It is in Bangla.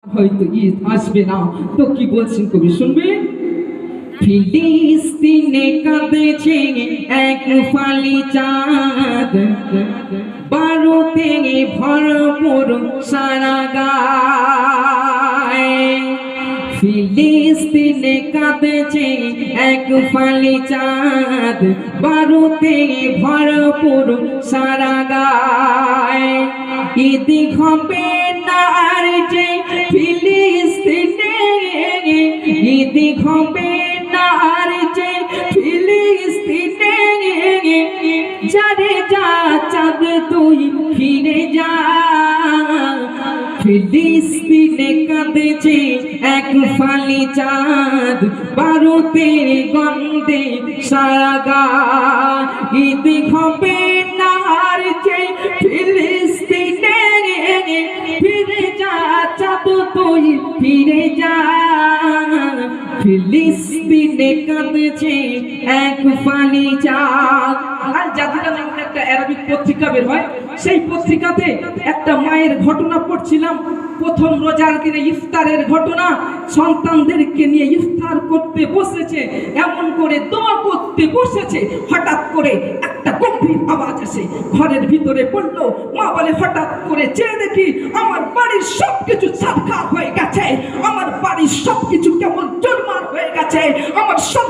হয়তো ঈদ আসবে না, তো কি বলছেন কবি শুনবে। ফিলিস্তিনে কাঁদেছে এক ফালি চাঁদ, বারুতে ভরপুর সারা গায়। ফিলিস্তিনে কাঁদেছে এক ফালি চাঁদ, বারুতে ভরপুর সারা গায়। ঈদ হবে না আর যে ফিলিস্তিনে, ঈদ হবে না আর যে ফিলিস্তিনে। যারে যা চাঁদ তুই ফিরে যা, ফিলিস্তিনে কাঁদেছে এক ফালি চাঁদ, বারুদের গন্ধে সারা গা। ঈদ হবে না আর যে ফিলিস্তিনে, ফিরে যা চাঁদ তুই ফিরে যা। ফিলিস্তিনে কাঁদেছে এক ফালি চাঁদ। আর জাজিরা নামে একটা আরবিক পত্রিকা বের হয়, সেই পত্রিকাতে একটা মায়ের ঘটনা পড়ছিলাম। প্রথম রোজার দিনে ইফতারের ঘটনা, সন্তানদেরকে নিয়ে ইফতার করতে বসেছে, এমন করে দোয়া করতে বসেছে, হঠাৎ করে একটা গম্ভীর আওয়াজ আসে, ঘরের ভিতরে পড়লো। মা বলে, হঠাৎ করে চেয়ে দেখি আমার বাড়ির সবকিছু ছারখার হয়ে গেছে, আমার বাড়ির সবকিছু কেমন চুরমার হয়ে গেছে, আমার সন্তান